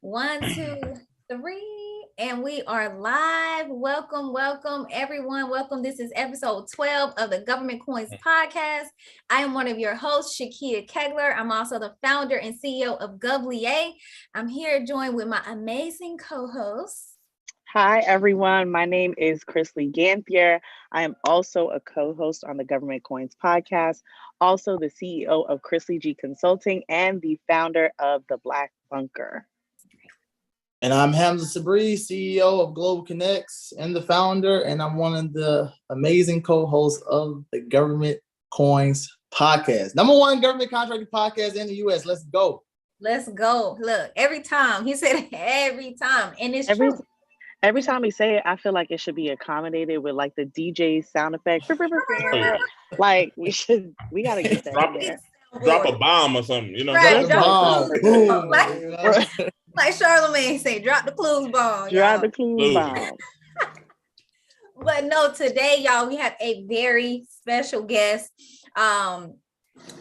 1, 2, 3, and we are live. Welcome, everyone. Welcome. This is episode 12 of the Government Coins podcast. I am one of your hosts, Shakia Kegler. I'm also the founder and CEO of GovLA. I'm here joined with my amazing co-hosts. Hi, everyone. My name is Chrisley Ganthier. I am also a co-host on the Government Coins podcast, also the CEO of Chrisley G Consulting and the founder of the Black Bunker. And I'm Hamza Sabri, CEO of Global Connects and the founder, and I'm one of the amazing co-hosts of the Government Coins podcast. #1 government contracting podcast in the U.S. Let's go. Let's go. Look, every time. He said every time. And it's true. Every time we say it, I feel like it should be accommodated with like the DJ sound effect. Like we gotta get that in there. Drop a bomb or something, you know. Right, Bomb. Boom. Like Charlemagne say, drop the clues bomb. Drop the clues bomb. But no, today, y'all, we have a very special guest.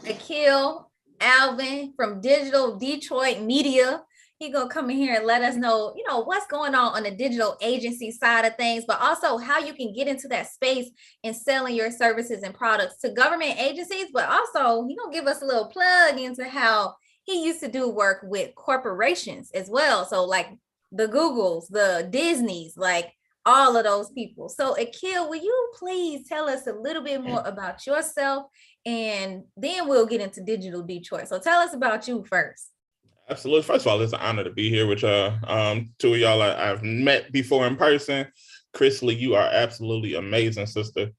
Akil Alvin from Digital Detroit Media. He gonna come in here and let us know, what's going on the digital agency side of things, but also how you can get into that space and selling your services and products to government agencies. But also, he gonna give us a little plug into how he used to do work with corporations as well. So like the Googles, the Disneys, like all of those people. So Akil, will you please tell us a little bit more about yourself, and then we'll get into Digital Detroit. So tell us about you first. Absolutely. First of all, it's an honor to be here with y'all. Two of y'all I've met before in person. Chrisley, you are absolutely amazing, sister.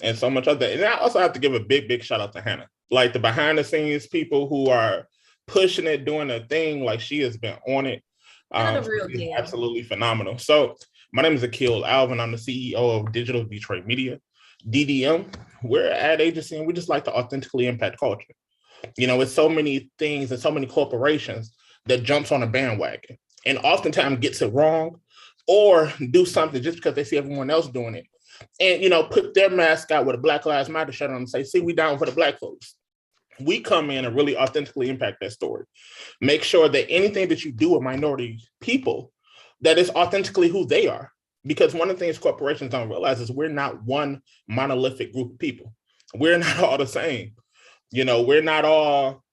And so much of that. And I also have to give a big shout out to Hannah. Like the behind the scenes people who are pushing it, doing a thing, like she has been on it. Absolutely phenomenal. So my name is Akil Alvin. I'm the CEO of Digital Detroit Media, DDM. We're an ad agency and we just like to authentically impact culture. It's so many things and so many corporations that jumps on a bandwagon and oftentimes gets it wrong or do something just because they see everyone else doing it. And, put their mascot with a Black Lives Matter shirt on and say, see, we down for the Black folks. We come in and really authentically impact that story. Make sure that anything that you do with minority people, that is authentically who they are. Because one of the things corporations don't realize is we're not one monolithic group of people. We're not all the same. We're not all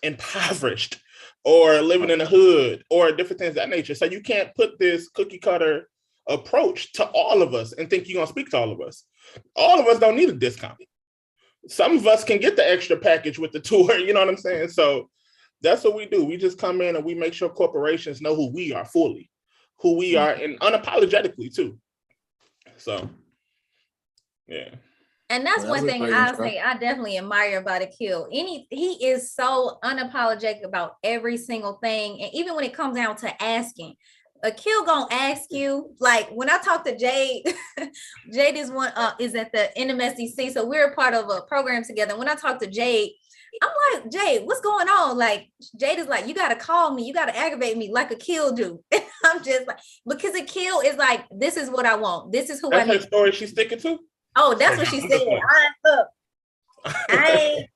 impoverished or living in the hood or different things of that nature. So you can't put this cookie cutter approach to all of us and think you're going to speak to all of us. All of us don't need a discount. Some of us can get the extra package with the tour, you know what I'm saying? So that's what we do. We just come in and we make sure corporations know who we are fully, who we are, and unapologetically too. So, yeah. And that's one thing I say I definitely admire about Akil. He is so unapologetic about every single thing. And even when it comes down to asking, Akil gonna ask you, like when I talk to Jade, Jade is at the NMSDC. So we're a part of a program together. When I talk to Jade, I'm like, Jade, what's going on? Like Jade is like, you got to call me. You got to aggravate me like Akil do. I'm just like, because Akil is like, this is what I want. This is who That's I need. Her story she's sticking to? Oh, that's what she said. I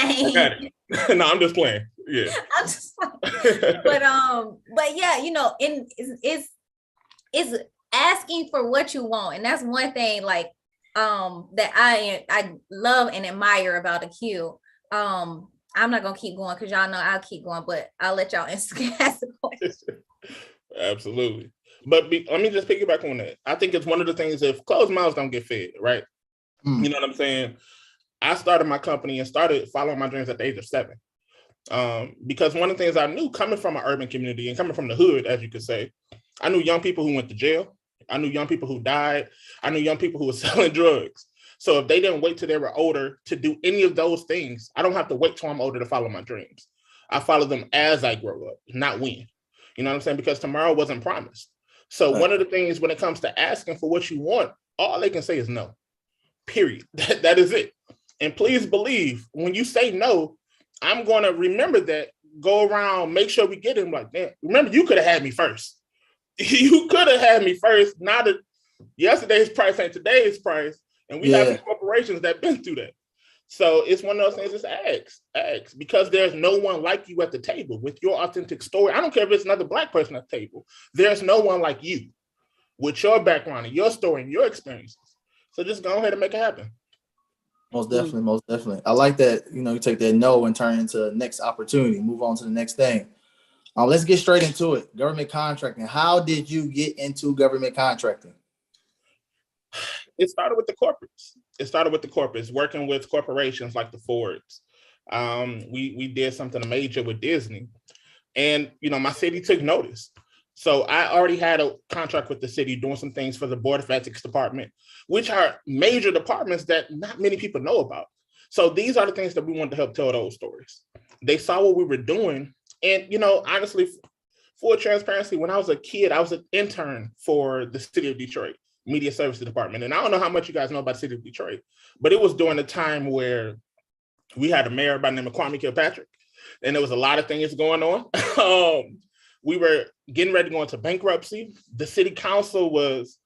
ain't. No, I'm just playing. Yeah. I'm just like, but yeah, it's asking for what you want, and that's one thing like that I love and admire about Akil. I'm not gonna keep going because y'all know I'll keep going, but I'll let y'all ask the question. Absolutely. But let me just piggyback on that. I think it's one of the things, if closed mouths don't get fed, right? You know what I'm saying? I started my company and started following my dreams at the age of 7. Because one of the things I knew coming from an urban community and coming from the hood, as you could say, I knew young people who went to jail. I knew young people who died. I knew young people who were selling drugs. So if they didn't wait till they were older to do any of those things, I don't have to wait till I'm older to follow my dreams. I follow them as I grow up, not when. You know what I'm saying? Because tomorrow wasn't promised. So one of the things when it comes to asking for what you want, all they can say is no, period. That is it. And please believe when you say no, I'm going to remember that, go around, make sure we get him like that. Remember, you could have had me first. You could have had me first. Now that yesterday's price ain't today's price. And we have these corporations that been through that. So it's one of those things, it's ask, because there's no one like you at the table with your authentic story. I don't care if it's another Black person at the table. There's no one like you with your background and your story and your experiences. So just go ahead and make it happen. Most definitely, most definitely. I like that, you take that no and turn it into the next opportunity, move on to the next thing. Let's get straight into it. Government contracting. How did you get into government contracting? It started with the corporates. Working with corporations like the Fords. We did something major with Disney, and my city took notice. So I already had a contract with the city doing some things for the Board of Ethics Department, which are major departments that not many people know about. So these are the things that we wanted to help tell those stories. They saw what we were doing. And, honestly, full transparency, when I was a kid, I was an intern for the city of Detroit Media Services Department. And I don't know how much you guys know about the city of Detroit, but it was during a time where we had a mayor by the name of Kwame Kilpatrick, and there was a lot of things going on. We were getting ready to go into bankruptcy. The city council was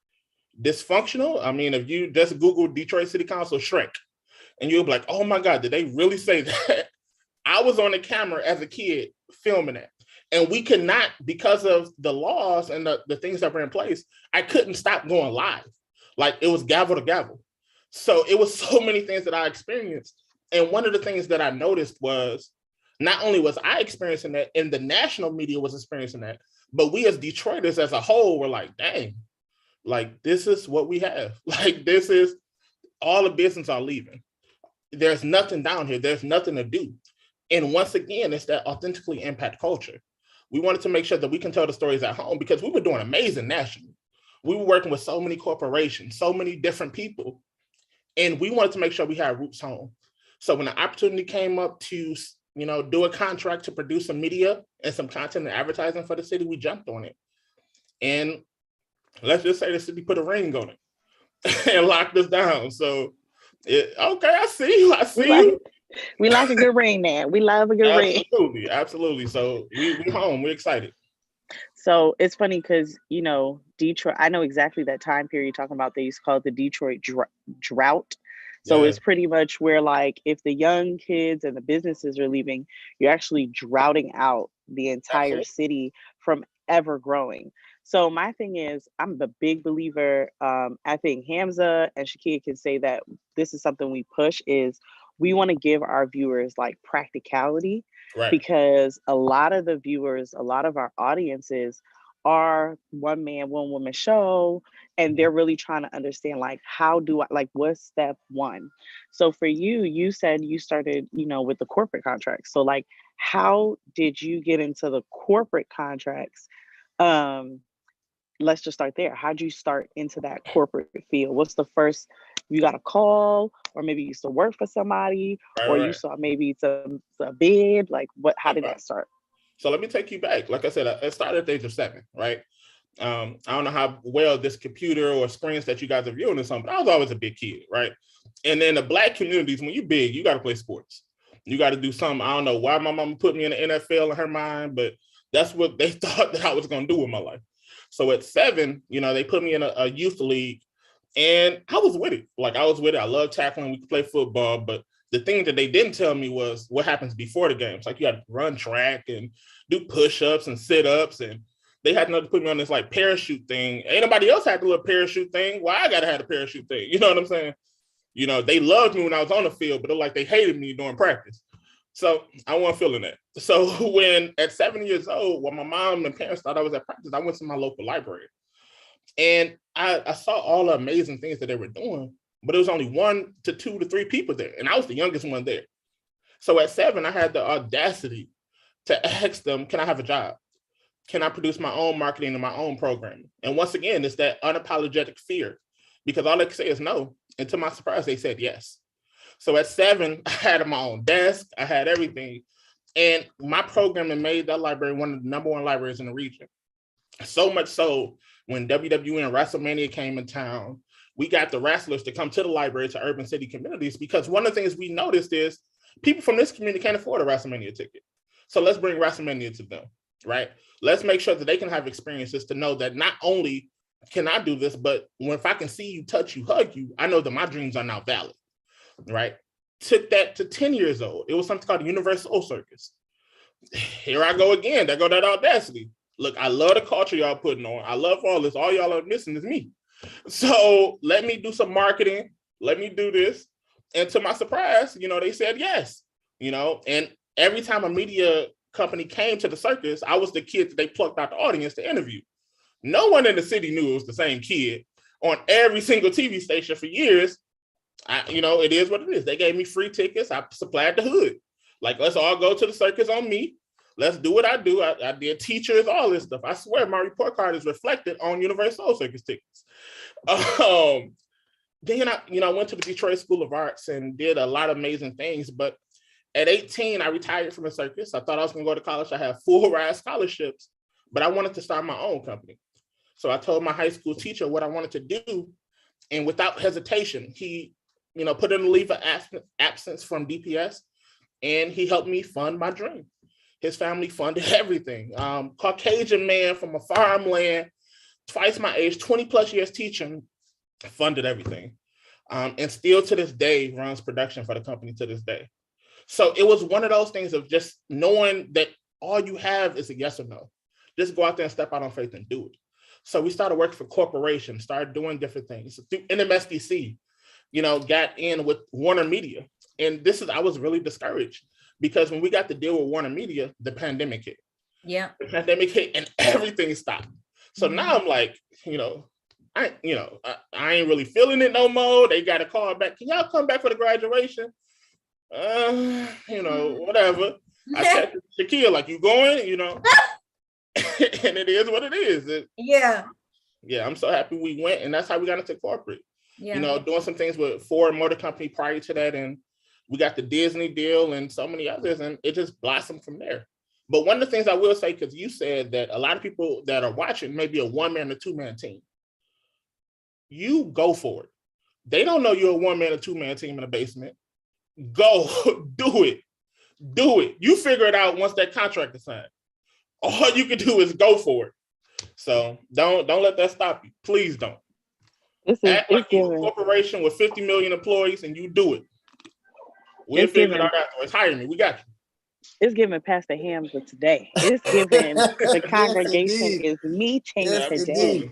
dysfunctional. I mean, if you just Google Detroit City Council shrink, and you'll be like, oh my God, did they really say that? I was on the camera as a kid filming that. And we could not, because of the laws and the things that were in place, I couldn't stop going live. Like, it was gavel to gavel. So it was so many things that I experienced. And one of the things that I noticed was, not only was I experiencing that, and the national media was experiencing that, but we as Detroiters as a whole were like, dang, like, this is what we have. Like, this is, all the business are leaving. There's nothing down here. There's nothing to do. And once again, it's that authentically impact culture. We wanted to make sure that we can tell the stories at home, because we were doing amazing nationally. We were working with so many corporations, so many different people, and we wanted to make sure we had roots home. So when the opportunity came up to, do a contract to produce some media and some content and advertising for the city, we jumped on it. And let's just say the city put a ring on it and locked us down. So, okay, I see you. We like a good ring, man. We love a good ring. Absolutely. So we're home. We're excited. So it's funny because, Detroit, I know exactly that time period you're talking about. They used to call it the Detroit drought. So It's pretty much where, like, if the young kids and the businesses are leaving, you're actually droughting out the entire city from ever growing. So my thing is, I'm a big believer. I think Hamza and Shakia can say that this is something we push, is we want to give our viewers like practicality, because a lot of the viewers, a lot of our audiences are one man, one woman show, and they're really trying to understand, like, what's step one? So for you, you said you started, with the corporate contracts. So, like, how did you get into the corporate contracts? Let's just start there. How'd you start into that corporate field? What's the first, you got a call, or maybe you used to work for somebody, you saw maybe it's a bid, like how did that start? So let me take you back. Like I said, it started at the age of 7, right? I don't know how well this computer or screens that you guys are viewing or something, but I was always a big kid, right? And then the Black communities, when you're big, you got to play sports. You got to do something. I don't know why my mama put me in the NFL in her mind, but that's what they thought that I was going to do with my life. So at 7, they put me in a youth league, and I was with it. I love tackling. We could play football, but the thing that they didn't tell me was what happens before the games. Like, you got to run track and do push-ups and sit-ups, and they had to put me on this like parachute thing. Ain't nobody else had the little parachute thing. Why I gotta have a parachute thing? You know what I'm saying? They loved me when I was on the field, but they hated me during practice. So I wasn't feeling that. So when at 7 years old, when my mom and parents thought I was at practice, I went to my local library. And I saw all the amazing things that they were doing, but it was only 1 to 2 to 3 people there. And I was the youngest one there. So at 7, I had the audacity to ask them, can I have a job? Can I produce my own marketing and my own programming? And once again, it's that unapologetic fear, because all they could say is no. And to my surprise, they said yes. So at 7, I had my own desk, I had everything. And my programming made that library one of the #1 libraries in the region. So much so, when WWE and WrestleMania came in town, we got the wrestlers to come to the library, to urban city communities, because one of the things we noticed is people from this community can't afford a WrestleMania ticket. So let's bring WrestleMania to them, right? Let's make sure that they can have experiences to know that not only can I do this, but if I can see you, touch you, hug you, I know that my dreams are now valid, right? took that to 10 years old. It was something called the UniverSoul Circus. Here I go again. There go that audacity. Look, I love the culture y'all putting on. I love all this. All y'all are missing is me. So let me do some marketing. Let me do this. And to my surprise, they said yes. And every time a media company came to the circus, I was the kid that they plucked out the audience to interview. No one in the city knew it was the same kid on every single TV station for years. It is what it is. They gave me free tickets. I supplied the hood. Like, let's all go to the circus on me. Let's do what I do. I did teachers, all this stuff. I swear my report card is reflected on UniverSoul Circus tickets. Then I went to the Detroit School of Arts and did a lot of amazing things. But at 18, I retired from the circus. I thought I was going to go to college. I had full ride scholarships, but I wanted to start my own company. So I told my high school teacher what I wanted to do. And without hesitation, he, put in a leave of absence from DPS, and he helped me fund my dream. His family funded everything. Caucasian man from a farmland, twice my age, 20 plus years teaching, funded everything. And still to this day runs production for the company to this day. So it was one of those things of just knowing that all you have is a yes or no. Just go out there and step out on faith and do it. So we started working for corporations, started doing different things. Through NMSDC, got in with Warner Media. And I was really discouraged because when we got to deal with Warner Media, the pandemic hit. Yeah. The pandemic hit and everything stopped. So now I'm like, I ain't really feeling it no more. They got a call back. Can y'all come back for the graduation? Whatever. I said to Shaquille, like, you going? And it is what it is. Yeah, I'm so happy we went, and that's how we got into corporate. Yeah. Doing some things with Ford Motor Company prior to that, and we got the Disney deal and so many others, and it just blossomed from there. But one of the things I will say, because you said that a lot of people that are watching may be a one-man or two-man team. You go for it. They don't know you're a one-man or two-man team in the basement. Go, do it. Do it. You figure it out once that contract is signed. All you can do is go for it. So don't let that stop you. Please don't. Act like you're a corporation with 50 million employees and you do it. We'll figure it out afterwards. Hire me. We got you. It's giving Pastor Hamza today. It's giving the congregation is meeting today.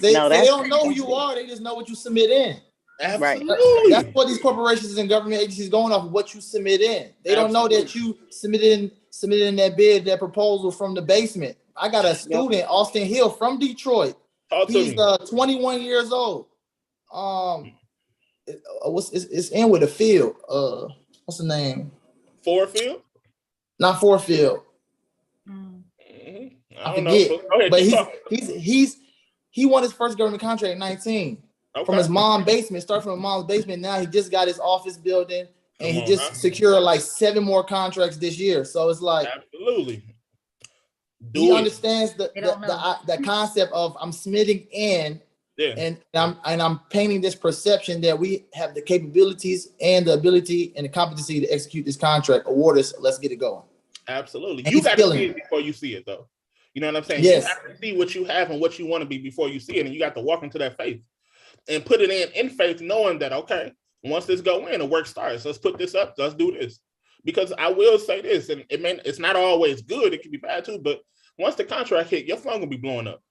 They don't know who you are. They just know what you submit in. Absolutely. Right. That's what these corporations and government agencies going off of what you submit in. They don't know that you submitted in that bid, that proposal from the basement. I got a student, Austin Hill from Detroit. He's 21 years old. It's in with a field. What's the name? Ford Field? Not Ford Field. I forget. But he won his first government contract at 19. From his mom's basement, start from his mom's basement. Now he just got his office building, and he just secured like 7 more contracts this year. So it's like, absolutely, he understands the concept of I'm submitting in, and I'm painting this perception that we have the capabilities and the ability and the competency to execute this contract. Award us. Let's get it going. Absolutely, and you got to see it before you see it, though. You know what I'm saying? Yes. You have to see what you have and what you want to be before you see it, and you got to walk into that faith. And put it in faith, knowing that, okay, once this go in, the work starts. Let's put this up. Let's do this. Because I will say this, and it's not always good. It can be bad too. But once the contract hit, your phone will be blowing up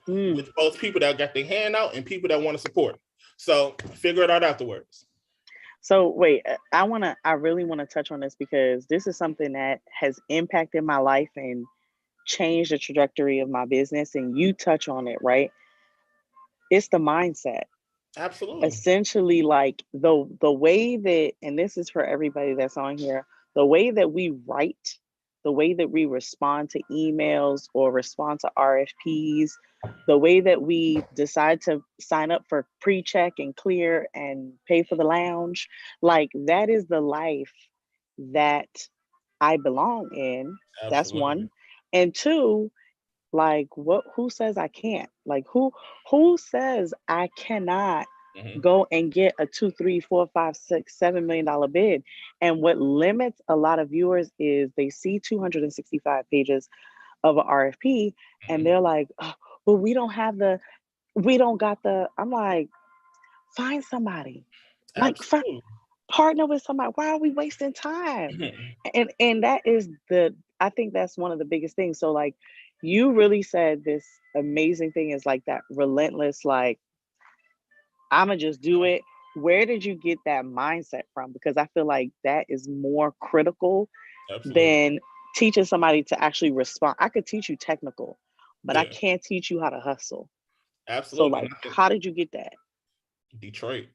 with both people that got their hand out and people that want to support. So figure it out afterwards. So wait, I really want to touch on this because this is something that has impacted my life and changed the trajectory of my business. And you touch on it, right? It's the mindset. Absolutely. Essentially, like the way that, and this is for everybody that's on here, the way that we write, the way that we respond to emails or respond to RFPs, the way that we decide to sign up for pre-check and clear and pay for the lounge, like that is the life that I belong in. Absolutely. That's one. And two, like who says I can't? Like who says I cannot go and get a $2, $3, $4, $5, $6, $7 million bid? And what limits a lot of viewers is they see 265 pages of an RFP and they're like, oh, but we don't got the, I'm like, find somebody. Like partner with somebody. Why are we wasting time? And that is I think that's one of the biggest things. So like you really said this amazing thing is like that relentless, like, I'ma just do it. Where did you get that mindset from? Because I feel like that is more critical Absolutely. than teaching somebody to actually respond. I could teach you technical, but I Yeah. can't teach you how to hustle. So Absolutely. like, how did you get that? Detroit.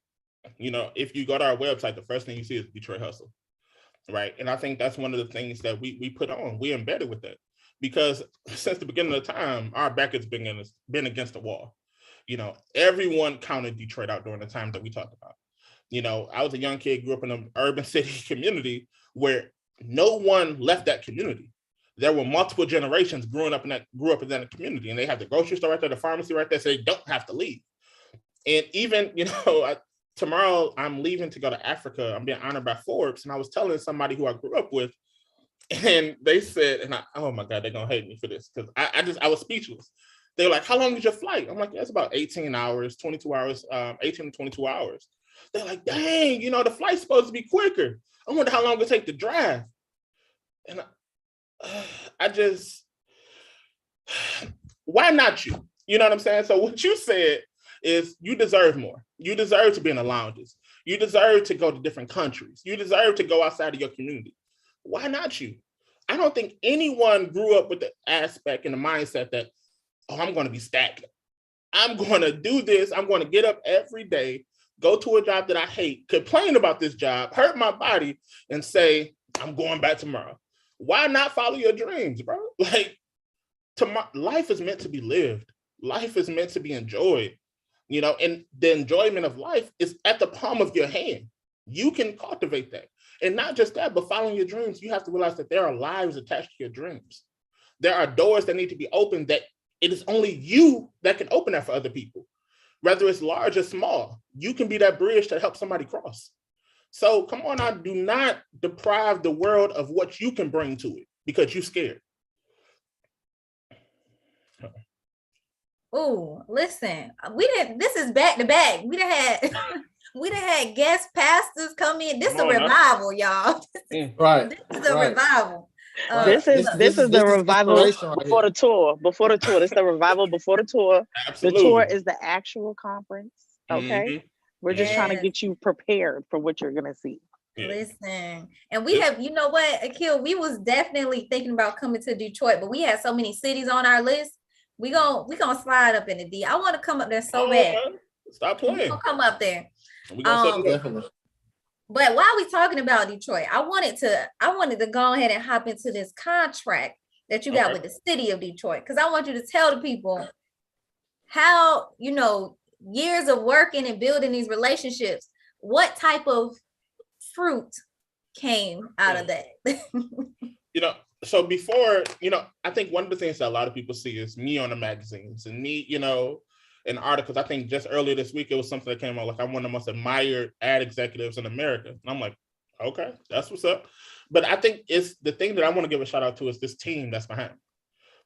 You know, if you go to our website, the first thing you see is Detroit Hustle, right? And I think that's one of the things that we put on. We embedded with that because since the beginning of the time, our back has been against the wall. You know, everyone counted Detroit out during the time that we talked about. You know, I was a young kid, grew up in an urban city community where no one left that community. There were multiple generations grew up in that community, and they have the grocery store right there, the pharmacy right there, so they don't have to leave. And even, you know, tomorrow I'm leaving to go to Africa. I'm being honored by Forbes, and I was telling somebody who I grew up with, and they said, oh my God, they're gonna hate me for this because I was speechless. They were like, "How long is your flight?" I'm like, "Yeah, it's about 18 hours, 22 hours, 18 to 22 hours." They're like, "Dang, you know, the flight's supposed to be quicker. I wonder how long it take to drive." And I just, why not you? You know what I'm saying? So what you said is you deserve more. You deserve to be in the lounges. You deserve to go to different countries. You deserve to go outside of your community. Why not you? I don't think anyone grew up with the aspect and the mindset that, oh, I'm going to be stagnant. I'm going to do this. I'm going to get up every day, go to a job that I hate, complain about this job, hurt my body, and say, I'm going back tomorrow. Why not follow your dreams, bro? Like, life is meant to be lived. Life is meant to be enjoyed, you know, and the enjoyment of life is at the palm of your hand. You can cultivate that. And not just that, but following your dreams, you have to realize that there are lives attached to your dreams. There are doors that need to be opened that it is only you that can open that for other people. Whether it's large or small, you can be that bridge to help somebody cross. So come on now, do not deprive the world of what you can bring to it because you're scared. Oh, listen, this is back to back. We done had guest pastors come in. This is a revival, y'all. Right. This is a revival. This is the revival before the tour. Before the tour. This is the revival before the tour. Absolutely. The tour is the actual conference. Okay. Mm-hmm. We're just trying to get you prepared for what you're gonna see. Yeah. Listen, and we have, you know what, Akil, we was definitely thinking about coming to Detroit, but we had so many cities on our list. We gonna slide up in the D. I want to come up there so bad. Man. Stop playing. We gonna come up there. We gonna definitely. But while we talking about Detroit, I wanted to go ahead and hop into this contract that you got with the city of Detroit, because I want you to tell the people how, you know, years of working and building these relationships, what type of fruit came out of that. You know, so before, you know, I think one of the things that a lot of people see is me on the magazines and me, you know, in articles. I think just earlier this week, it was something that came out like I'm one of the most admired ad executives in America. And I'm like, okay, that's what's up. But I think it's the thing that I want to give a shout out to is this team that's behind me.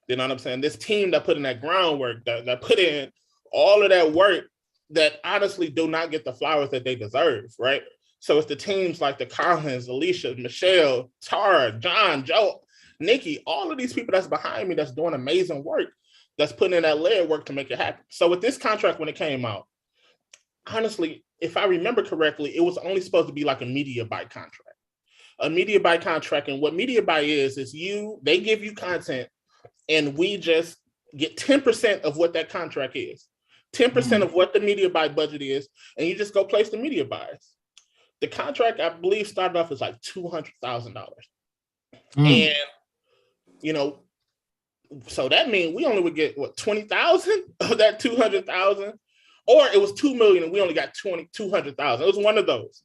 You know what I'm saying? This team that put in that groundwork, that put in all of that work that honestly do not get the flowers that they deserve, right? So it's the teams like the Collins, Alicia, Michelle, Tara, John, Joe, Nikki, all of these people that's behind me that's doing amazing work, that's putting in that layer work to make it happen. So with this contract, when it came out, honestly, if I remember correctly, it was only supposed to be like a media buy contract. A media buy contract, and what media buy is they give you content and we just get 10% of what that contract is, 10% of what the media buy budget is, and you just go place the media buys. The contract, I believe, started off as like $200,000. And, you know, so that means we only would get, what, 20,000 of that 200,000? Or it was 2 million and we only got 200,000. It was one of those.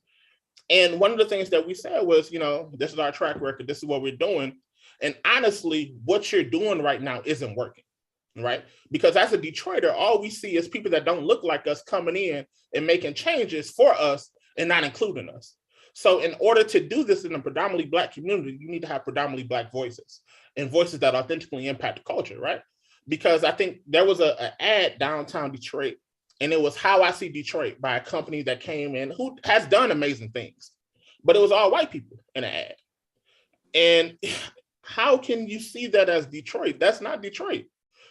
And one of the things that we said was, you know, this is our track record. This is what we're doing. And honestly, what you're doing right now isn't working, right? Because as a Detroiter, all we see is people that don't look like us coming in and making changes for us and not including us. So in order to do this in a predominantly Black community, you need to have predominantly Black voices and voices that authentically impact the culture, right? Because I think there was an ad downtown Detroit, and it was How I See Detroit by a company that came in who has done amazing things. but it was all white people in the ad. And how can you see that as Detroit? That's not Detroit.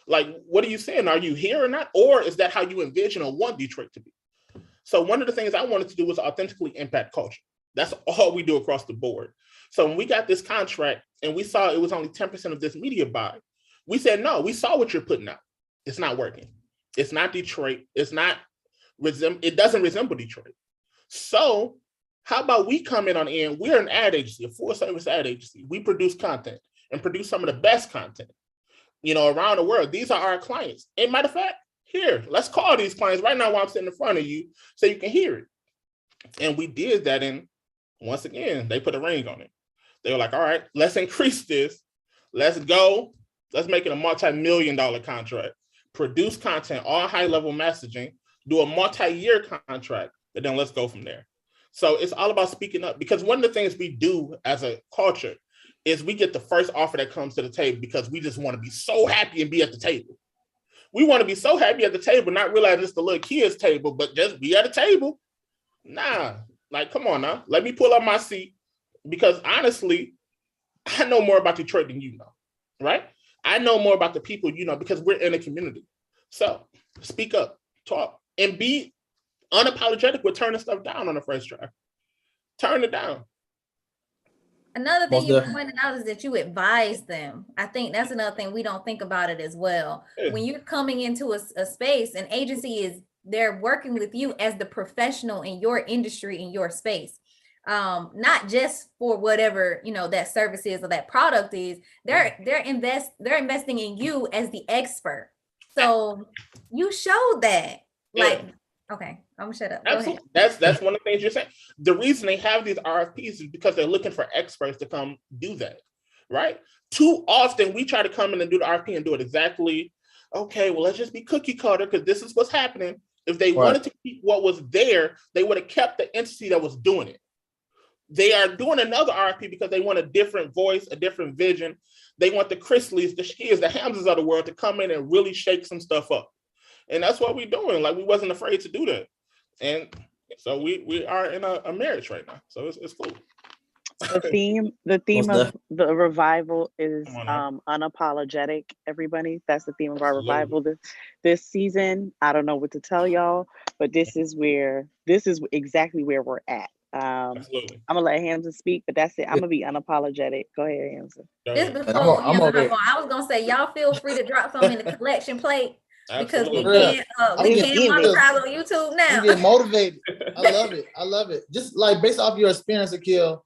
Like, what are you saying? Are you here or not? Or is that how you envision or want Detroit to be? So one of the things I wanted to do was authentically impact culture. That's all we do across the board. So when we got this contract and we saw it was only 10% of this media buy, we said, no, we saw what you're putting out. It's not working. It's not Detroit. It doesn't resemble Detroit. So how about we come in on end? We're an ad agency, a full service ad agency. We produce content and produce some of the best content, around the world. These are our clients. And matter of fact, here, let's call these clients right now while I'm sitting in front of you so you can hear it. And we did that. And once again, they put a ring on it. They were like, all right, let's increase this. Let's go. Let's make it a multi-million-dollar contract. Produce content, all high-level messaging, do a multi-year contract, and then let's go from there. So it's all about speaking up, because one of the things we do as a culture is we get the first offer that comes to the table because we just want to be so happy and be at the table. We want to be so happy at the table, not realize it's the little kids' table, but just be at a table. Nah, like, come on now. Let me pull up my seat, because honestly, I know more about Detroit than you know, right? I know more about the people you know because we're in a community. So speak up, talk, and be unapologetic with turning stuff down on the first try. Turn it down. Another thing you pointed out is that you advise them. I think that's another thing we don't think about it as well. Yeah. When you're coming into a space, an agency they're working with you as the professional in your industry, in your space. Not just for whatever, that service is or that product is. They're investing in you as the expert. So you showed that. Like, okay, I'm gonna shut up. Absolutely. That's one of the things you're saying. The reason they have these RFPs is because they're looking for experts to come do that, right? Too often we try to come in and do the RFP and do it exactly. Okay, well, let's just be cookie cutter because this is what's happening. If they wanted to keep what was there, they would have kept the entity that was doing it. They are doing another RFP because they want a different voice, a different vision. They want the Chrisleys, the Shears, the Hamzas of the world to come in and really shake some stuff up. And that's what we're doing. Like, we wasn't afraid to do that. And so we are in a marriage right now. So it's cool. The theme of the revival is unapologetic, everybody. That's the theme of our revival this season. I don't know what to tell y'all, but this is exactly where we're at. I'm gonna let Hamza speak, but that's it. I'm gonna be unapologetic. Go ahead, Hamza. I was gonna say, y'all feel free to drop something in the collection plate. Because we can't monetize on YouTube now. You get motivated. I love it. Just like based off your experience, Akil,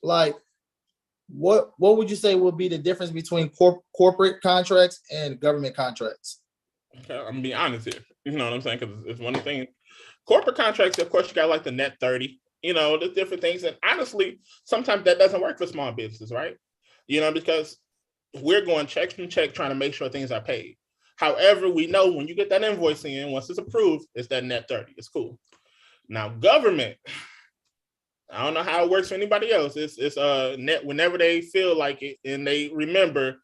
like what would you say would be the difference between corporate contracts and government contracts? Okay, I'm gonna be honest here. You know what I'm saying? Because it's one of the things. Corporate contracts, of course, you got like the net 30. The different things, and honestly, sometimes that doesn't work for small business, right? Because we're going check from check trying to make sure things are paid. However, we know when you get that invoice in, once it's approved, it's that net 30. It's cool. Now, government, I don't know how it works for anybody else. It's net whenever they feel like it and they remember,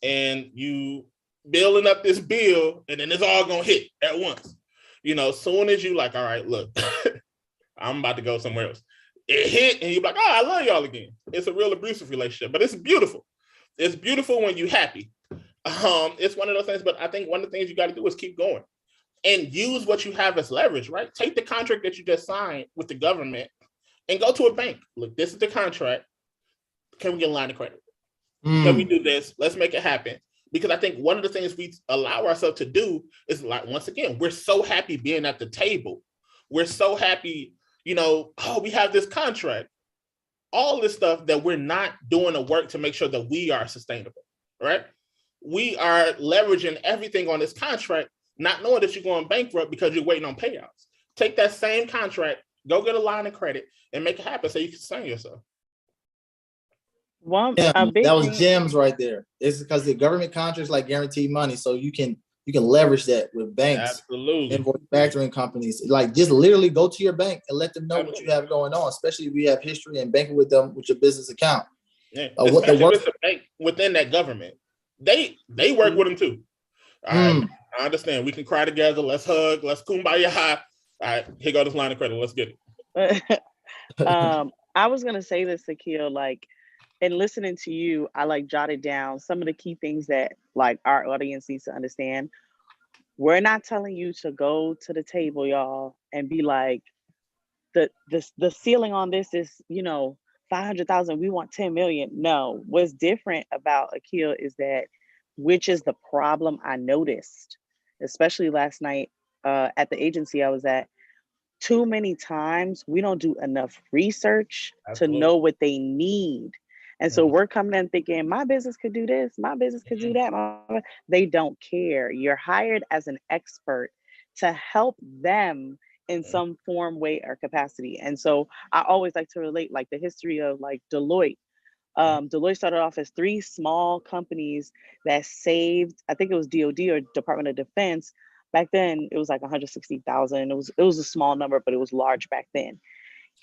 and you building up this bill, and then it's all gonna hit at once. Soon as you like, all right, look, I'm about to go somewhere else. It hit, and you're like, oh, I love y'all again. It's a real abusive relationship, but it's beautiful. It's beautiful when you're happy. It's one of those things, but I think one of the things you got to do is keep going and use what you have as leverage, right? Take the contract that you just signed with the government and go to a bank. Look, this is the contract. Can we get a line of credit? Can we do this? Let's make it happen. Because I think one of the things we allow ourselves to do is, like, once again, we're so happy being at the table. We're so happy, we have this contract. All this stuff that we're not doing the work to make sure that we are sustainable, right? We are leveraging everything on this contract, not knowing that you're going bankrupt because you're waiting on payouts. Take that same contract, go get a line of credit, and make it happen so you can sustain yourself. That was gems right there. It's because the government contracts like guaranteed money, so you can leverage that with banks, absolutely, and manufacturing companies. Like, just literally go to your bank and let them know what you have going on, especially if you have history and banking with them with your business account. Yeah, with the bank within that government. They work with them too. All right, I understand. We can cry together. Let's hug. Let's kumbaya. All right, here go this line of credit. Let's get it. I was gonna say this, Akil, like, and listening to you, I like jotted down some of the key things that like our audience needs to understand. We're not telling you to go to the table, y'all, and be like, the ceiling on this is, 500,000, we want 10 million. No, what's different about Akil is that, which is the problem I noticed, especially last night at the agency I was at. Too many times we don't do enough research to Absolutely. know what they need. And so we're coming in thinking, my business could do this, my business could do that. They don't care. You're hired as an expert to help them in some form, way, or capacity. And so I always like to relate like the history of like Deloitte. Deloitte started off as three small companies that saved, I think it was DOD or Department of Defense. Back then, it was like 160,000. It was a small number, but it was large back then.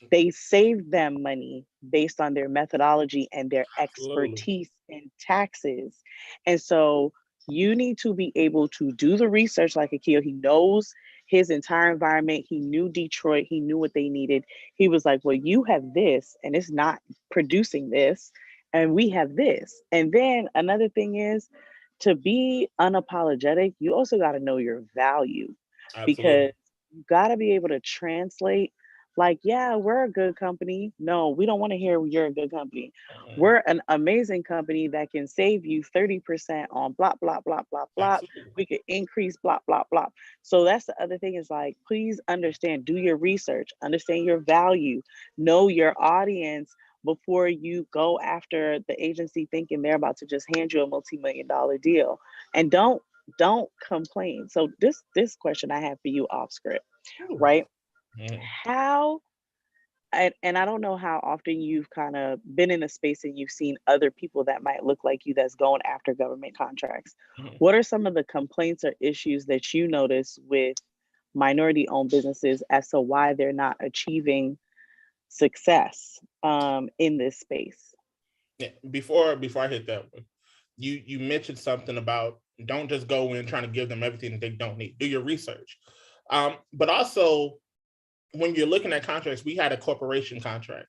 They saved them money based on their methodology and their Absolutely. expertise in taxes. And so you need to be able to do the research like Akil. He knows his entire environment. He knew Detroit. He knew what they needed. He was like, well, you have this and it's not producing this. And we have this. And then another thing is, to be unapologetic, you also got to know your value, Absolutely. because you got to be able to translate, like, yeah, we're a good company. No, we don't want to hear you're a good company. We're an amazing company that can save you 30% on blah, blah, blah, blah, blah. Absolutely. We could increase blah, blah, blah. So that's the other thing, is like, please understand, do your research, understand your value, know your audience before you go after the agency thinking they're about to just hand you a multi-million-dollar deal. And don't complain. So this question I have for you off script, right? How, and I don't know how often you've kind of been in a space and you've seen other people that might look like you that's going after government contracts. What are some of the complaints or issues that you notice with minority owned businesses as to why they're not achieving success in this space? Yeah, before I hit that one, you mentioned something about don't just go in trying to give them everything that they don't need. Do your research. But also, when you're looking at contracts, we had a corporation contract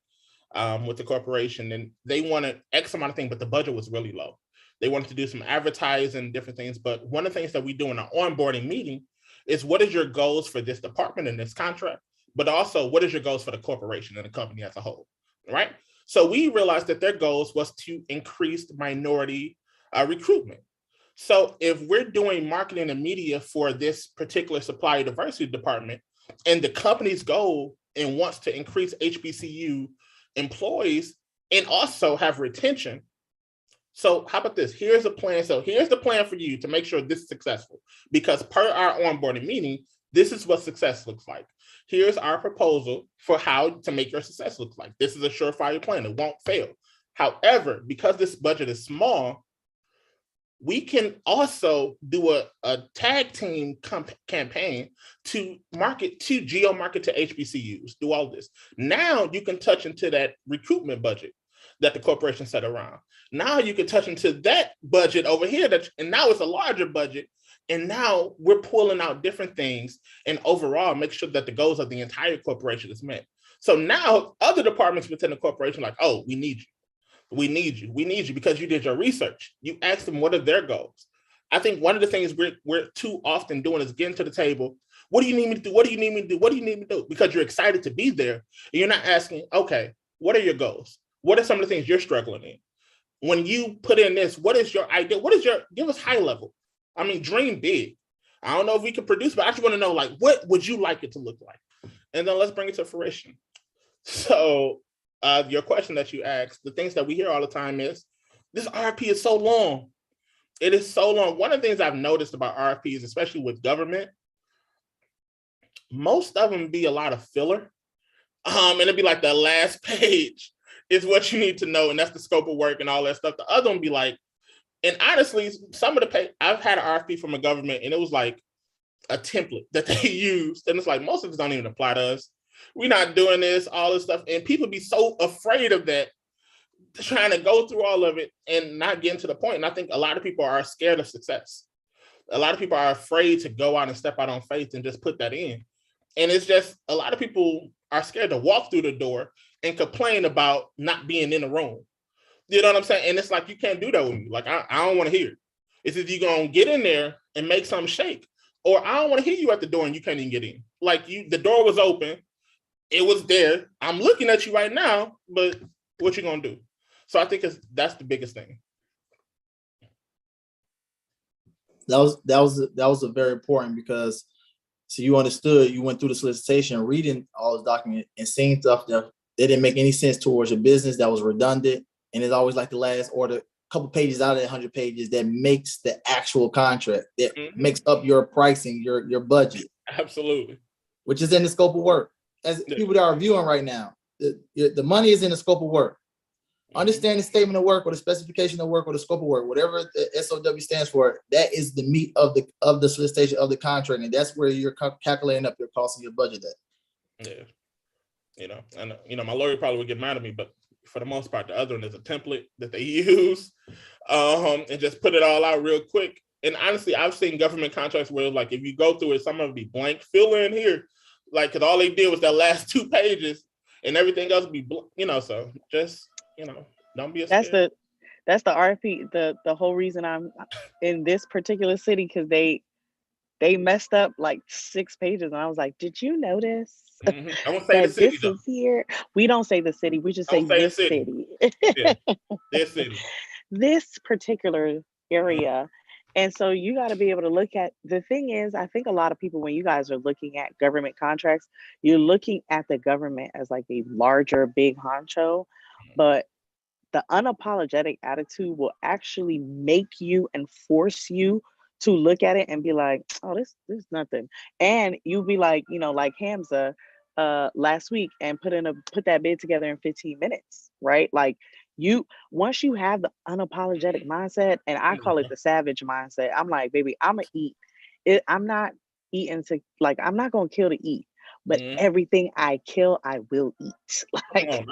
with the corporation, and they wanted X amount of things, but the budget was really low. They wanted to do some advertising, different things. But one of the things that we do in our onboarding meeting is, what is your goals for this department and this contract? But also, what is your goals for the corporation and the company as a whole, right? So we realized that their goals was to increase minority recruitment. So if we're doing marketing and media for this particular supplier diversity department, and the company's goal and wants to increase HBCU employees and also have retention. So how about this? Here's a plan. So here's the plan for you to make sure this is successful, because per our onboarding meeting, this is what success looks like. Here's our proposal for how to make your success look like. This is a surefire plan. It won't fail. However, because this budget is small, we can also do a tag team campaign to market, to geo market to HBCUs, do all this. Now you can touch into that recruitment budget that the corporation set around. Now you can touch into that budget over here, and now it's a larger budget. And now we're pulling out different things and overall make sure that the goals of the entire corporation is met. So now other departments within the corporation are like, oh, we need you. We need you. We need you because you did your research. You asked them what are their goals. I think one of the things we're too often doing is getting to the table. What do you need me to do? What do you need me to do? What do you need me to do? Because you're excited to be there. And you're not asking, okay, what are your goals? What are some of the things you're struggling in? When you put in this, what is your idea? Give us high level. I mean, dream big. I don't know if we can produce, but I just want to know, like, what would you like it to look like? And then let's bring it to fruition. So your question that you asked, the things that we hear all the time is, this RFP is so long. It is so long. One of the things I've noticed about RFPs, especially with government, most of them be a lot of filler. And it'd be like the last page is what you need to know. And that's the scope of work and all that stuff. The other one be like, and honestly, some of the I've had an RFP from a government and it was like a template that they used. And it's like, most of us don't even apply to us. We're not doing this, all this stuff. And people be so afraid of that, trying to go through all of it and not getting to the point. And I think a lot of people are scared of success. A lot of people are afraid to go out and step out on faith and just put that in. And it's just, a lot of people are scared to walk through the door and complain about not being in the room. You know what I'm saying? And it's like, you can't do that with me. Like, I don't want to hear it. It's if you're going to get in there and make something shake, or I don't want to hear you at the door and you can't even get in. Like, the door was open. It was there. I'm looking at you right now, but what you going to do? So I think that's the biggest thing. That was a very important, because so you understood, you went through the solicitation, reading all the documents and seeing stuff that they didn't make any sense towards your business, that was redundant. And it's always like the last order, couple pages out of that 100 pages that makes the actual contract, that makes up your pricing, your budget. Absolutely. Which is in the scope of work. As people that are viewing right now, the money is in the scope of work. Understand the statement of work or the specification of work or the scope of work, whatever the SOW stands for, that is the meat of the solicitation of the contract. And that's where you're calculating up your costs and your budget at. Yeah. And my lawyer probably would get mad at me, but for the most part, the other one is a template that they use, and just put it all out real quick. And honestly, I've seen government contracts where, like, if you go through it, some of it be blank, fill in here, like, because all they did was that last 2 pages, and everything else be, so just, don't be a scared. That's the RFP. The whole reason I'm in this particular city, because they messed up like 6 pages, and I was like, did you notice? Mm-hmm. I won't say that the city, this is here. We don't say the city. We just say this city. Yeah, this city. This particular area. And so you got to be able to look at, the thing is, I think a lot of people, when you guys are looking at government contracts, you're looking at the government as like a larger, big honcho, but the unapologetic attitude will actually make you and force you to look at it and be like, oh, this is nothing. And you'll be like, like Hamza last week, and put that bid together in 15 minutes, right? Like, once you have the unapologetic mindset, and I call it the savage mindset, I'm like, baby, I'm gonna eat it. I'm not eating to, like, I'm not gonna kill to eat, but everything I kill, I will eat. Like,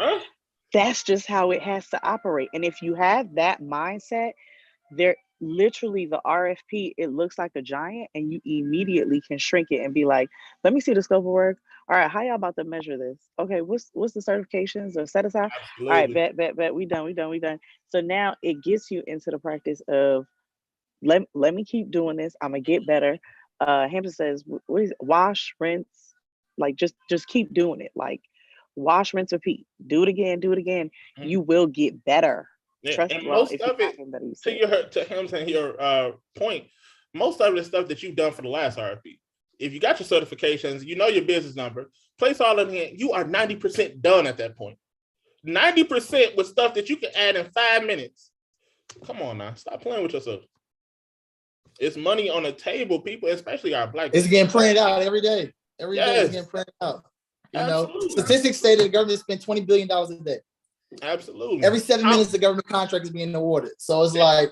that's just how it has to operate. And if you have that mindset, there literally, the RFP, it looks like a giant, and you immediately can shrink it and be like, let me see the scope of work. All right, how y'all about to measure this? Okay, what's the certifications or set aside? Absolutely. All right, bet, we done. So now it gets you into the practice of, let me keep doing this. I'm gonna get better. Hampton says, what is it? Wash, rinse, like just keep doing it. Like, wash, rinse, repeat. Do it again. Mm-hmm. You will get better. Yeah. Trust, and most of it, to him and your point, most of the stuff that you've done for the last RFP, if you got your certifications, your business number, place all of it in, you are 90% done at that point. 90% with stuff that you can add in 5 minutes. Come on now, stop playing with yourself. It's money on the table, people, especially our Black people. It's getting printed out every day. Every day it's getting printed out. Statistics say that the government spends $20 billion a day. Absolutely. Every 7 minutes, the government contract is being awarded. So it's like,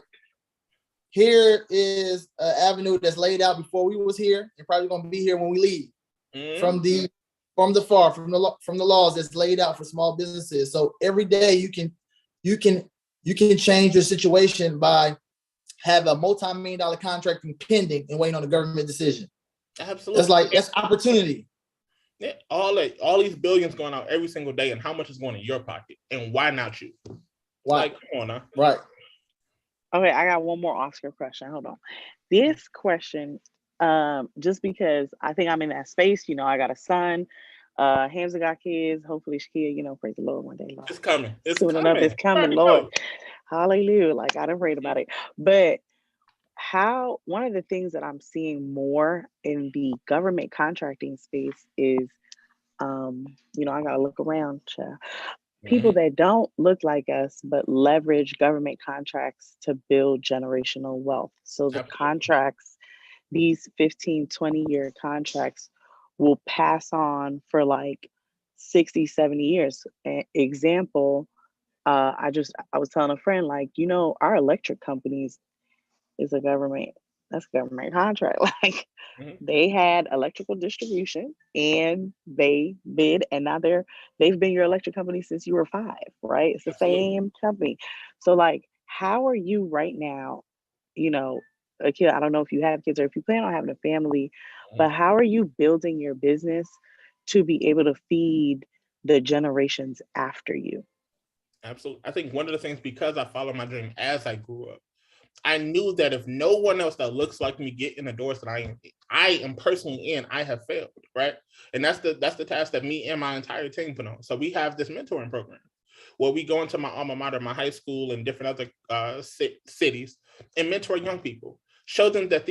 here is an avenue that's laid out before we was here, and probably going to be here when we leave. From the laws that's laid out for small businesses. So every day you can change your situation by have a multi-million-dollar contract pending and waiting on the government decision. Absolutely. That's opportunity. Yeah, all these billions going out every single day, and how much is going in your pocket, and why not you? Why? Like, come on now. Right. Okay, I got one more Oscar question. Hold on. This question, just because I think I'm in that space, I got a son. Hamza got kids. Hopefully, Shakia, praise the Lord one day. Lord. It's coming. Soon enough, it's coming, Lord. Hallelujah. Like, I done prayed about it. But one of the things that I'm seeing more in the government contracting space is, I gotta look around, child. People that don't look like us, but leverage government contracts to build generational wealth. So the contracts, these 15, 20-year contracts, will pass on for like 60, 70 years. Example, I was telling a friend, like, our electric companies is a government contract. Like, they had electrical distribution and they bid, and now they've been your electric company since you were 5, right? It's the same company. So, like, how are you right now, a kid? I don't know if you have kids or if you plan on having a family, but how are you building your business to be able to feed the generations after you. Absolutely. I think one of the things, because I followed my dream as I grew up, I knew that if no one else that looks like me get in the doors that I am personally in, I have failed, right? And that's the task that me and my entire team put on. So we have this mentoring program where we go into my alma mater, my high school, and different other cities and mentor young people. Show them that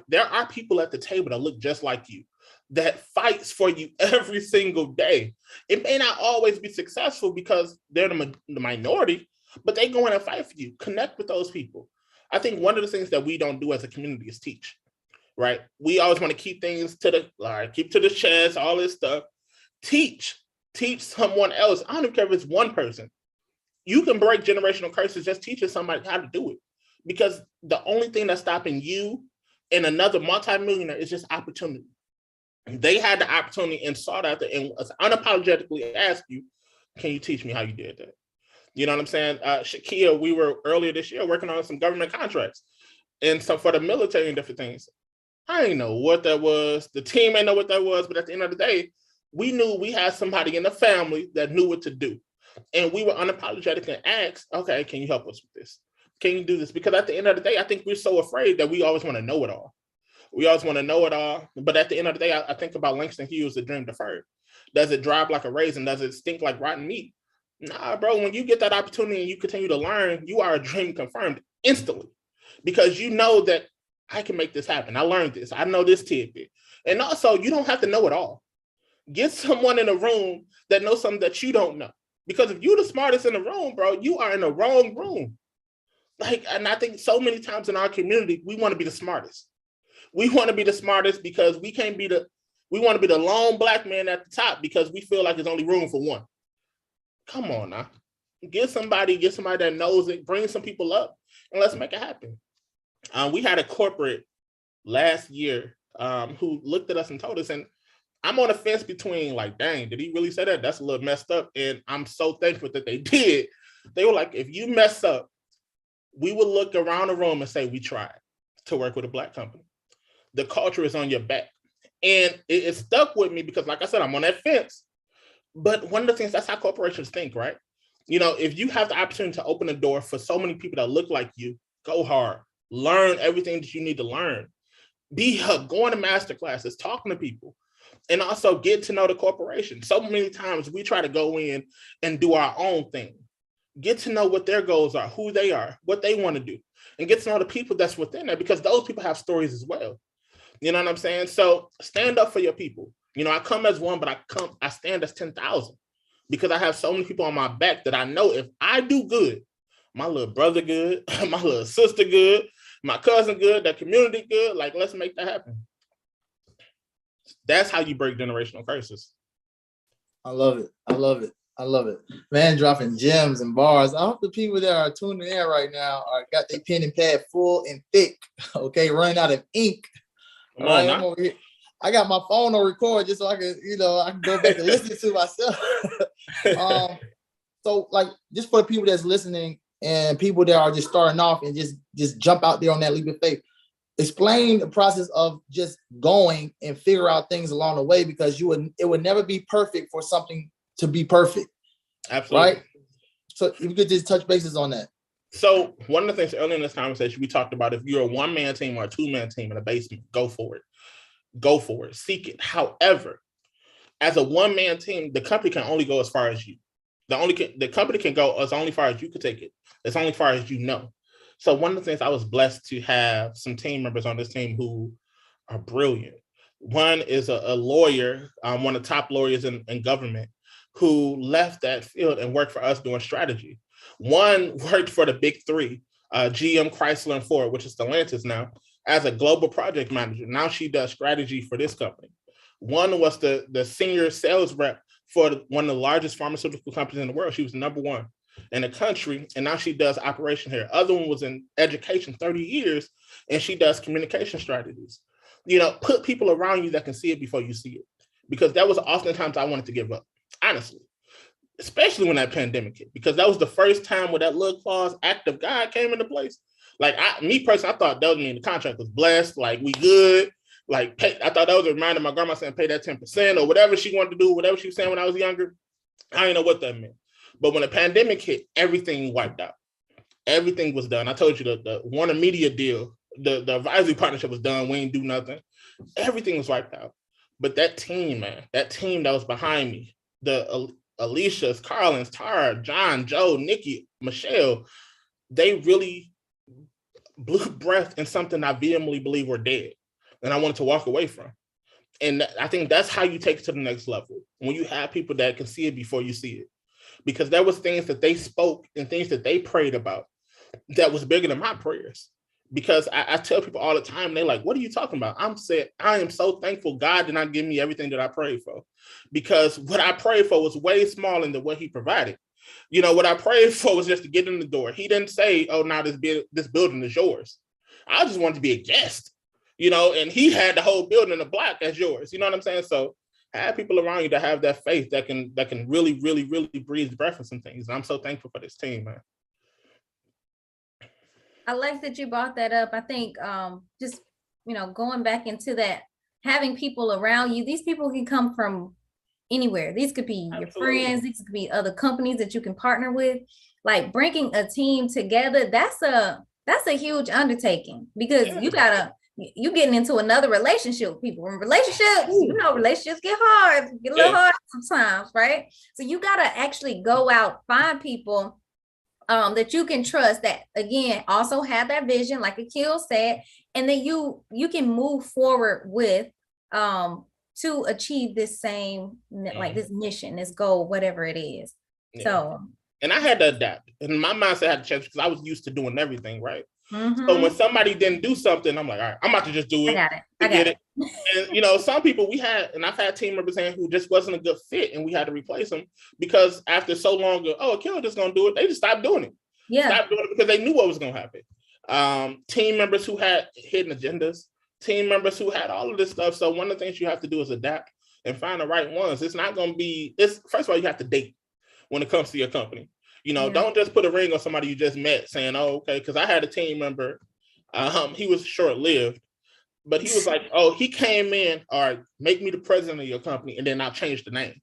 there are people at the table that look just like you, that fights for you every single day. It may not always be successful because they're the minority, but they go in and fight for you. Connect with those people. I think one of the things that we don't do as a community is teach, right? We always want to keep things to the chest, all this stuff. Teach someone else. I don't even care if it's one person. You can break generational curses just teaching somebody how to do it. Because the only thing that's stopping you and another multimillionaire is just opportunity. They had the opportunity and sought out and unapologetically asked you, can you teach me how you did that? You know what I'm saying? Shakia, we were earlier this year working on some government contracts. And so for the military and different things, I didn't know what that was. The team ain't know what that was. But at the end of the day, we knew we had somebody in the family that knew what to do. And we were unapologetic and asked, okay, can you help us with this? Can you do this? Because at the end of the day, I think we're so afraid that we always want to know it all. We always want to know it all. But at the end of the day, I think about Langston Hughes, the dream deferred. Does it drive like a raisin? Does it stink like rotten meat? Nah, bro, when you get that opportunity and you continue to learn, you are a dream confirmed instantly because you know that I can make this happen. I learned this. I know this tidbit. And also, you don't have to know it all. Get someone in a room that knows something that you don't know. Because if you're the smartest in the room, bro, you are in the wrong room. And I think so many times in our community, we want to be the smartest. We want to be the smartest because we want to be the lone black man at the top because we feel like there's only room for one. Come on now. Get somebody that knows it, bring some people up, and let's make it happen. We had a corporate last year who looked at us and told us, and I'm on the fence between like, dang, did he really say that? That's a little messed up. And I'm so thankful that they did. They were like, if you mess up, we would look around the room and say, we tried to work with a black company. The culture is on your back. And it stuck with me because, like I said, I'm on that fence. But one of the things, that's how corporations think, right? You know, if you have the opportunity to open a door for so many people that look like you, go hard, learn everything that you need to learn, going to master classes, talking to people, and also get to know the corporation. So many times we try to go in and do our own thing, get to know what their goals are, who they are, what they want to do, and get to know the people that's within there because those people have stories as well. You know what I'm saying? So stand up for your people. You know, I come as one, but I stand as 10,000 because I have so many people on my back that I know if I do good, my little brother good, my little sister good, my cousin good, the community good, like, let's make that happen. That's how you break generational curses. I love it. Man, dropping gems and bars. I hope the people that are tuning in right now got their pen and pad full and thick, okay, running out of ink. Come on, I'm over here. I got my phone on record just so I can go back and listen to myself. So like, just for the people that's listening and people that are just starting off and just jump out there on that leap of faith, explain the process of just going and figure out things along the way because it would never be perfect for something to be perfect. Absolutely. Right? So if you could just touch bases on that. So one of the things earlier in this conversation, we talked about if you're a one-man team or a two-man team in a basement, go for it, seek it. However, as a one-man team, the company can only go as far as you. The company can go as only far as you could take it. It's only far as you know. So one of the things, I was blessed to have some team members on this team who are brilliant. One is a lawyer, one of the top lawyers in government, who left that field and worked for us doing strategy. One worked for the big three, GM, Chrysler, and Ford, which is Stellantis now, as a global project manager. Now she does strategy for this company. One was the senior sales rep for one of the largest pharmaceutical companies in the world. She was number one in the country, and now she does operation here. Other one was in education, 30 years, and she does communication strategies. You know, put people around you that can see it before you see it, because that was oftentimes I wanted to give up, honestly, especially when that pandemic hit, because that was the first time where that little clause, act of God, came into place. Like, me personally, I thought that was mean the contract was blessed, like we good. Like, I thought that was a reminder of my grandma saying pay that 10% or whatever she wanted to do, whatever she was saying when I was younger. I didn't know what that meant. But when the pandemic hit, everything wiped out. Everything was done. I told you the Warner Media deal, the advisory partnership was done. We ain't do nothing. Everything was wiped out. But that team, man, that team that was behind me, the Alicia's, Carlin's, Tara, John, Joe, Nikki, Michelle, they really blew breath in something I vehemently believe were dead. And I wanted to walk away from. And I think that's how you take it to the next level. When you have people that can see it before you see it. Because there was things that they spoke and things that they prayed about that was bigger than my prayers. Because I tell people all the time, they're like, what are you talking about? I'm saying, I am so thankful God did not give me everything that I prayed for. Because what I prayed for was way smaller than what he provided. You know, what I prayed for was just to get in the door. He didn't say, oh, now this building is yours. I just wanted to be a guest, you know, and he had the whole building in the block as yours. You know what I'm saying? So have people around you that have that faith that can really, really, really breathe breath in some things. And I'm so thankful for this team, man. I like that you brought that up. I think just, you know, going back into that, having people around you, these people can come from anywhere. These could be your friends, these could be other companies that you can partner with. Like bringing a team together, that's a huge undertaking, because you getting into another relationship with people. In relationships, you know, relationships get hard, get a little hard sometimes, right? So you got to actually go out, find people that you can trust, that again also have that vision, like Akil said, and that you can move forward with to achieve this same, like this mission, this goal, whatever it is. So, and I had to adapt, and my mindset had to change because I was used to doing everything right. So when somebody didn't do something, I'm like, all right, I'm about to just do it. I got it. And you know, some people I've had team members in who just wasn't a good fit, and we had to replace them because after so long of, oh, Akil just gonna do it, they just stopped doing it. Stopped doing it because they knew what was gonna happen. Team members who had hidden agendas, team members who had all of this stuff. So one of the things you have to do is adapt and find the right ones. It's not gonna be. First of all, you have to date when it comes to your company. You know, don't just put a ring on somebody you just met saying, oh, okay, because I had a team member, he was short-lived, but he was like, oh, he came in, all right, make me the president of your company, and then I'll change the name.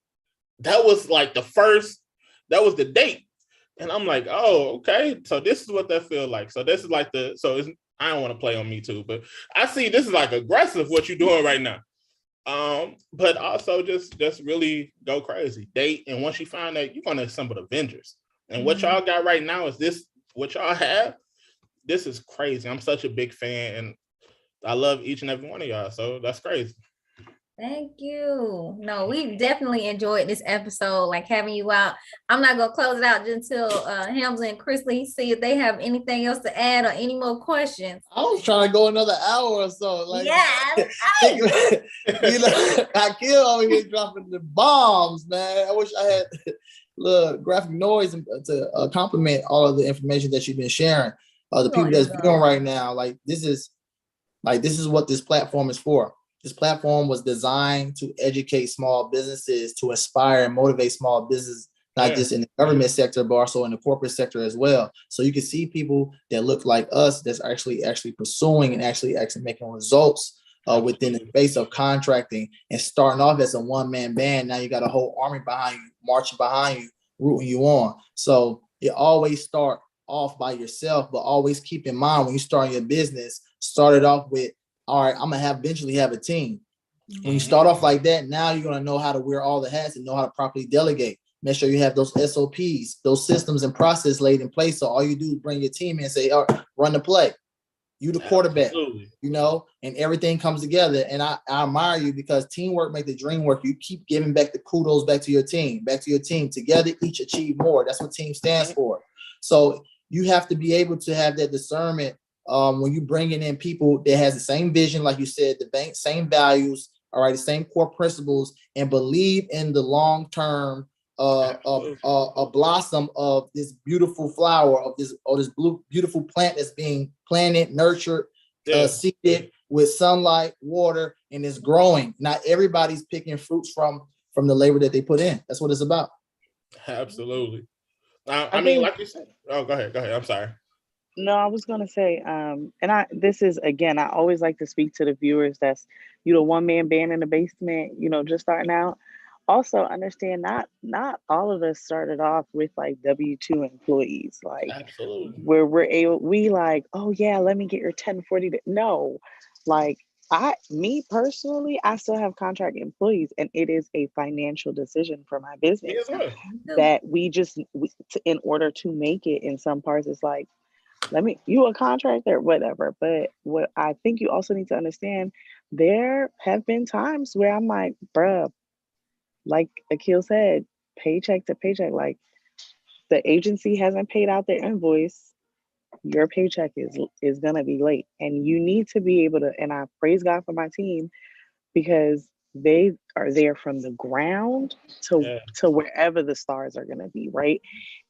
That was like that was the date. And I'm like, oh, okay, so this is what that feels like. So this is like I don't want to play on me too, but I see this is like aggressive what you're doing right now. But also just really go crazy, date, and once you find that, you're going to assemble the Avengers. And what y'all got right now is this, what y'all have, this is crazy. I'm such a big fan, and I love each and every one of y'all. So that's crazy. Thank you. No, we definitely enjoyed this episode, like having you out. I'm not going to close it out just until Hamza and Chrisley see if they have anything else to add or any more questions. I was trying to go another hour or so. Like, you know, Akil over here dropping the bombs, man. I wish I had little graphic noise to complement all of the information that you've been sharing. The people that's viewing right now, this is what this platform is for. This platform was designed to educate small businesses, to inspire and motivate small business, not just in the government sector, but also in the corporate sector as well. So you can see people that look like us that's actually pursuing and actually making results within the space of contracting, and starting off as a one-man band. Now you got a whole army behind you, marching behind you, rooting you on. So it always start off by yourself, but always keep in mind when you start your business, start it off with, all right, I'm gonna eventually have a team. When you start off like that, now you're gonna know how to wear all the hats and know how to properly delegate. Make sure you have those SOPs, those systems and process laid in place. So all you do is bring your team in and say, all right, run the play. You the quarterback, you know, and everything comes together. And I admire you, because teamwork makes the dream work. You keep giving back the kudos back to your team. Together, each achieve more. That's what team stands for. So you have to be able to have that discernment when you're bringing in people that has the same vision, like you said, the same values, all right, the same core principles, and believe in the long-term a blossom of this beautiful flower, of this beautiful plant that's being planted, nurtured, seeded with sunlight, water, and it's growing. Not everybody's picking fruits from the labor that they put in. That's what it's about. Absolutely. I mean, like you said. Oh, go ahead. I'm sorry. No, I was gonna say, this is, again, I always like to speak to the viewers that's, one-man band in the basement, just starting out. also understand not all of us started off with like W-2 employees, like Absolutely. where we like, oh yeah, let me get your 1040. No, like me personally, I still have contract employees, and it is a financial decision for my Me business as well. that in order to make it in some parts, it's like, you a contractor, whatever. But what I think you also need to understand, there have been times where I'm like, bruh, like Akil said, paycheck to paycheck, like the agency hasn't paid out their invoice, your paycheck is gonna be late. And you need to be able to, and I praise God for my team, because they are there from the ground to wherever the stars are gonna be, right?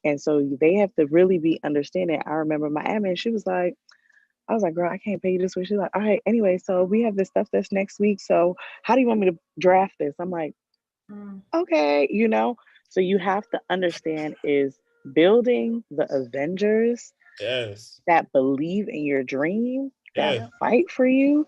And so they have to really be understanding. I remember my admin, I was like, girl, I can't pay you this week. She's like, all right, anyway, so we have this stuff that's next week. So how do you want me to draft this? I'm like, okay, So you have to understand, is building the Avengers that believe in your dream, that fight for you,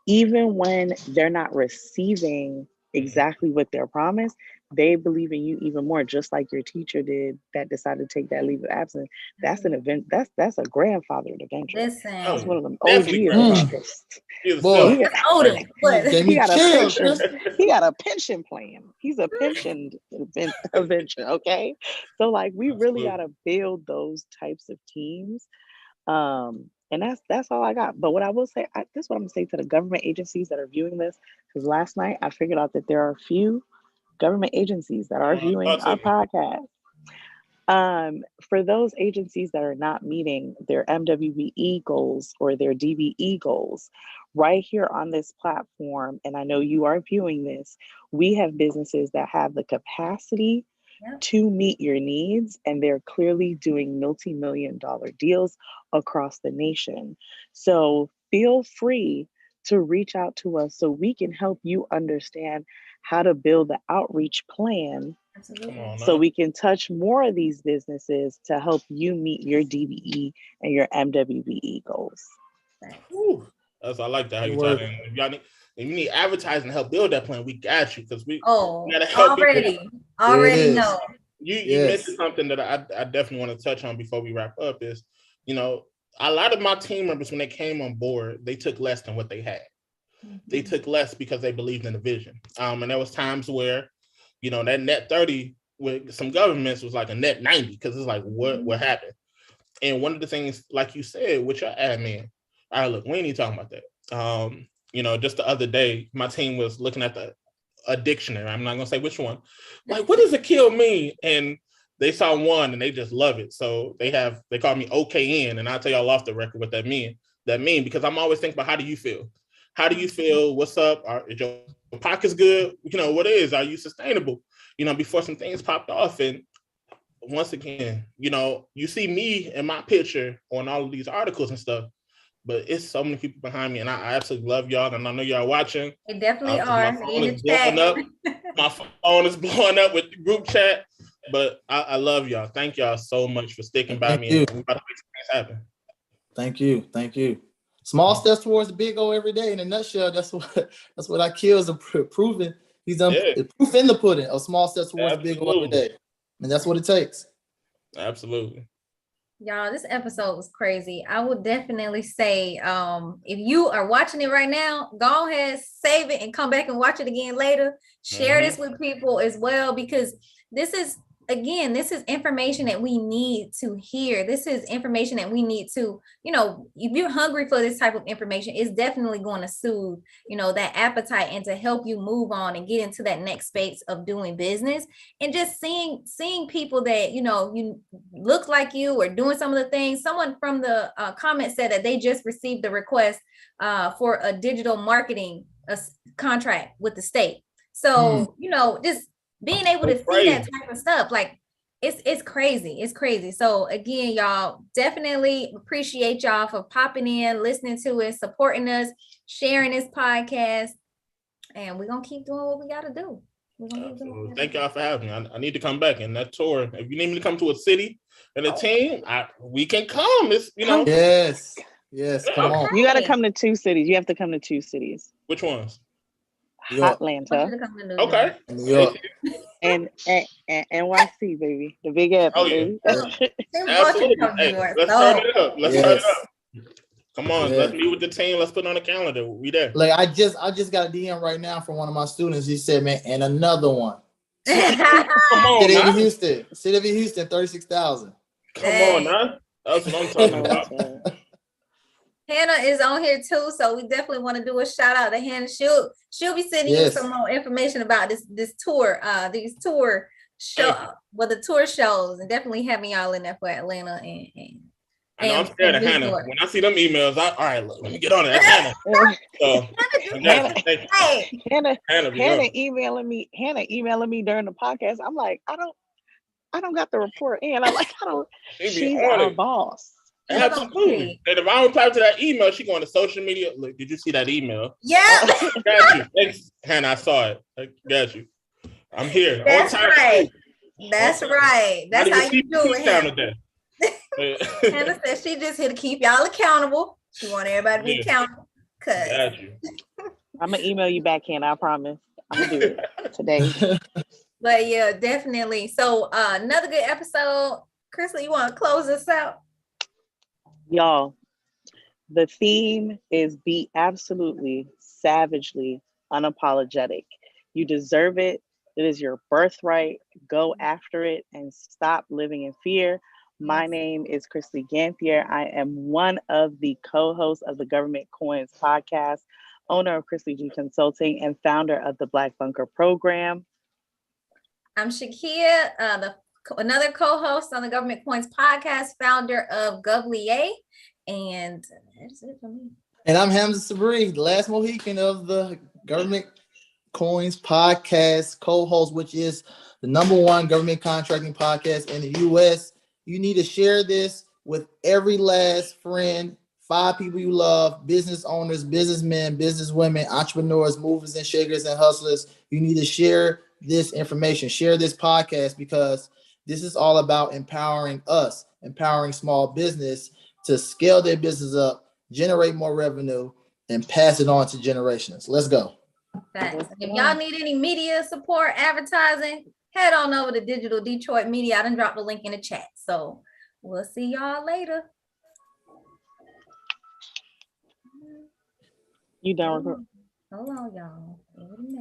even when they're not receiving exactly what they're promised, they believe in you even more, just like your teacher did that decided to take that leave of absence. That's an event. That's a grandfathered adventure. Listen, that's one of them OG adventures. Boy, He got a pension plan. He's a pensioned adventure. Okay, so like we really got to build those types of teams. And that's all I got. But what I will say, this is what I'm gonna say to the government agencies that are viewing this, because last night I figured out that there are a few government agencies that are viewing our podcast. For those agencies that are not meeting their MWBE goals or their DBE goals, right here on this platform, and I know you are viewing this, we have businesses that have the capacity to meet your needs, and they're clearly doing multi-million-dollar deals across the nation. So feel free to reach out to us so we can help you understand how to build the outreach plan. So we can touch more of these businesses to help you meet your DBE and your MWBE goals. That's I like that. How you talking? If you need advertising to help build that plan, we got you, because we gotta help already know. You mentioned something that I definitely want to touch on before we wrap up is, a lot of my team members, when they came on board, they took less than what they had. They took less because they believed in the vision. And there was times where, that net 30 with some governments was like a net 90, because it's like, what happened? And one of the things, like you said, with your admin, all right, look, we ain't even talking about that. Just the other day, my team was looking at a dictionary. I'm not gonna say which one. Like, what does Akil mean? And they saw one and they just love it. So they call me OKN, and I'll tell y'all off the record what that mean, because I'm always thinking about, how do you feel? How do you feel? What's up? Is your pockets good? What is? Are you sustainable? Before some things popped off. And once again, you see me and my picture on all of these articles and stuff, but it's so many people behind me, and I absolutely love y'all, and I know y'all watching. They definitely are. My phone is blowing up. My phone is blowing up with the group chat, but I love y'all. Thank y'all so much for sticking by me. And we're about to make things happen. Thank you. Small steps towards the big goal every day. In a nutshell, that's what Akil's proving. He's done proof in the pudding of small steps towards the big goal every day, and that's what it takes. Absolutely. Y'all, this episode was crazy. I would definitely say, if you are watching it right now, go ahead, save it, and come back and watch it again later. Share this with people as well, because this is information that we need to hear. This is information that we need to, if you're hungry for this type of information, it's definitely going to soothe, that appetite, and to help you move on and get into that next space of doing business. And just seeing people that, you look like you or doing some of the things. Someone from the comment said that they just received the request for a digital marketing contract with the state. So, just being able to see that type of stuff, like it's crazy. So again, y'all, definitely appreciate y'all for popping in, listening to it, supporting us, sharing this podcast, and we're gonna keep doing what we gotta do. Thank y'all for having me. I need to come back, and that tour, if you need me to come to a city and a team, we can come. It's Yes, come on. You got to come to 2 cities. You have to come to 2 cities. Which ones? York. Atlanta, Okay. New York. and NYC, baby, the Big Apple, Oh yeah. baby. Absolutely. Hey, let's turn it up. Let's turn it up. Come on, Yeah. let's meet with the team. Let's put on the calendar. We there. Like I just got a DM right now from one of my students. He said, "Man, and another one." Come on, City now. of Houston. City of Houston, 36,000. Come on, now. That's what I'm talking about. Hannah is on here too, so we definitely want to do a shout out to Hannah. She'll be sending you some more information about this tour, these tour show, the tour shows, and definitely having y'all in there for Atlanta and I know I'm scared of Hannah. When I see them emails, all right, let me get on it. That's Hannah. So, Hannah emailing me during the podcast. I'm like, I don't got the report in. I'm like, she's our boss. Absolutely. And if I don't reply to that email, she going to social media. Look, did you see that email? Yeah. Got you. Thanks, Hannah. I saw it. I got you. I'm here. That's right. That's right. That's how you do it. Hannah. Hannah said she just here to keep y'all accountable. She want everybody to be accountable. Got you. I'm gonna email you back, Hannah. I promise. I'm gonna do it today. But yeah, definitely. So another good episode. Chrisley, you want to close us out? Y'all, the theme is be absolutely, savagely unapologetic. You deserve it. It is your birthright. Go after it and stop living in fear. My name is Chrisley Ganthier. I am one of the co-hosts of the Government Coins podcast, owner of Chrisley G Consulting, and founder of the Black Bunker program. I'm Shakia, another co-host on the Government Coins podcast, founder of Govlier, and that's it for me. And I'm Hamza Sabri, the last Mohican of the Government Coins podcast co-host, which is the #1 government contracting podcast in the U.S. You need to share this with every last friend, 5 people you love, business owners, businessmen, businesswomen, entrepreneurs, movers and shakers and hustlers. You need to share this information, share this podcast, because this is all about empowering us, empowering small business to scale their business up, generate more revenue, and pass it on to generations. Let's go. Thanks. If y'all need any media support, advertising, head on over to Digital Detroit Media. I done dropped the link in the chat. So we'll see y'all later. You done? Hold on, y'all. Wait a minute.